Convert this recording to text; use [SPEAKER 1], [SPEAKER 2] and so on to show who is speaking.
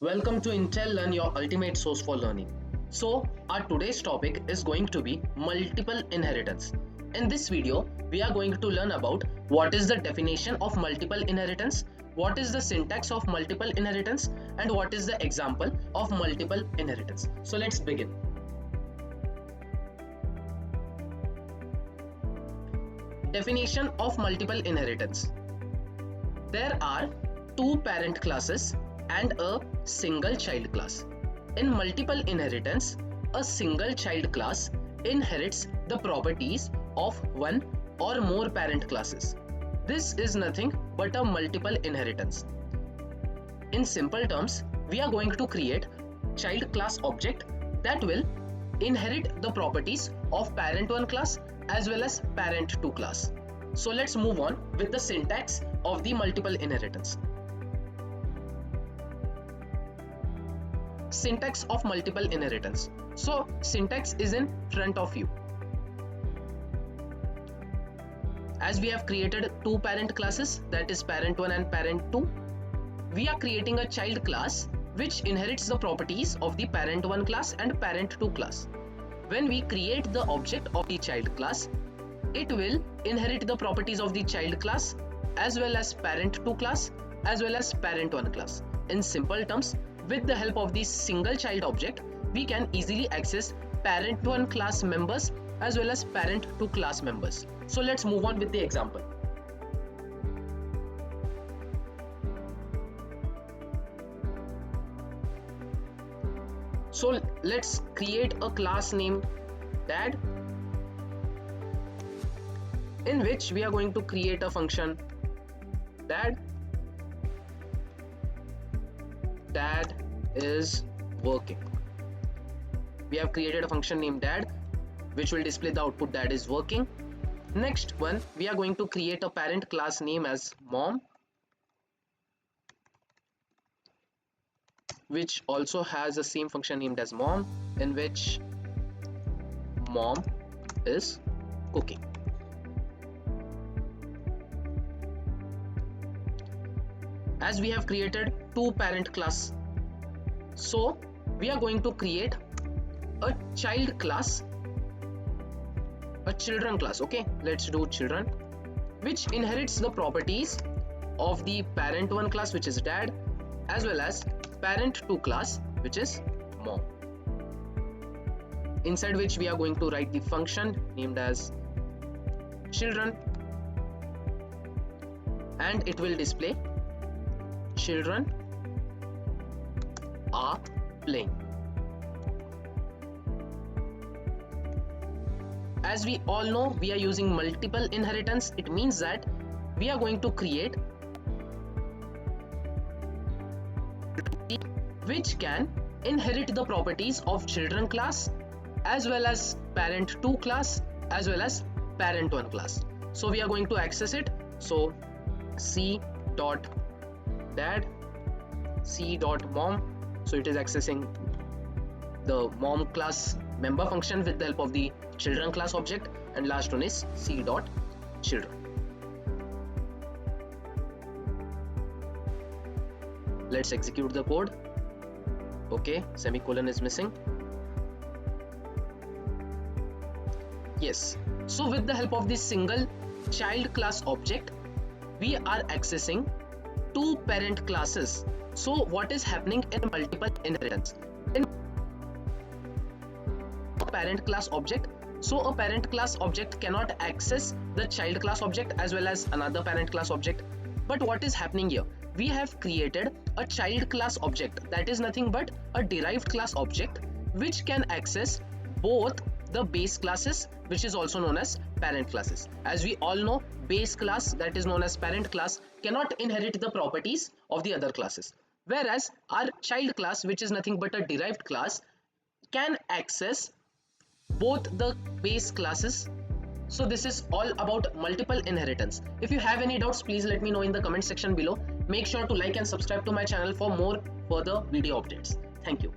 [SPEAKER 1] Welcome to Intelle Learn, your ultimate source for learning. So, our today's topic is going to be multiple inheritance. In this video, we are going to learn about what is the definition of multiple inheritance, what is the syntax of multiple inheritance, and what is the example of multiple inheritance. So, let's begin. Definition of multiple inheritance. There are two parent classes and a single child class. In multiple inheritance, a single child class inherits the properties of one or more parent classes. This is nothing but a multiple inheritance. In simple terms, we are going to create child class object that will inherit the properties of parent 1 class as well as parent 2 class. So let's move on with the syntax of the multiple inheritance. Syntax of multiple inheritance. So syntax is in front of you. As we have created two parent classes, that is parent 1 and parent 2, we are creating a child class which inherits the properties of the parent 1 class and parent 2 class. When we create the object of the child class, it will inherit the properties of the child class as well as parent 2 class as well as parent 1 class. In simple terms, with the help of this single child object, we can easily access parent 1 class members as well as parent 2 class members. So let's move on with the example. So let's create a class named dad, in which we are going to create a function dad is working. We have created a function named dad which will display the output dad is working. Next one, we are going to create a parent class name as mom, which also has the same function named as mom, in which mom is cooking. As we have created two parent class, so we are going to create a child class, a children class. Okay, let's do children, which inherits the properties of the parent 1 class, which is dad, as well as parent 2 class, which is mom, inside which we are going to write the function named as children, and it will display children are playing. As we all know, we are using multiple inheritance. It means that we are going to create which can inherit the properties of children class as well as parent 2 class as well as parent 1 class. So we are going to access it. So c.dad, c.mom, so it is accessing the mom class member function with the help of the children class object, and last one is c.children. Let's execute the code. Okay, semicolon is missing. Yes, so with the help of this single child class object, we are accessing two parent classes. So what is happening in multiple inheritance? In a parent class object, so a parent class object cannot access the child class object as well as another parent class object. But what is happening here? We have created a child class object that is nothing but a derived class object which can access both the base classes, which is also known as parent classes. As we all know, base class, that is known as parent class, cannot inherit the properties of the other classes, whereas our child class, which is nothing but a derived class, can access both the base classes. So this is all about multiple inheritance. If you have any doubts, please let me know in the comment section below. Make sure to like and subscribe to my channel for more further video updates. Thank you.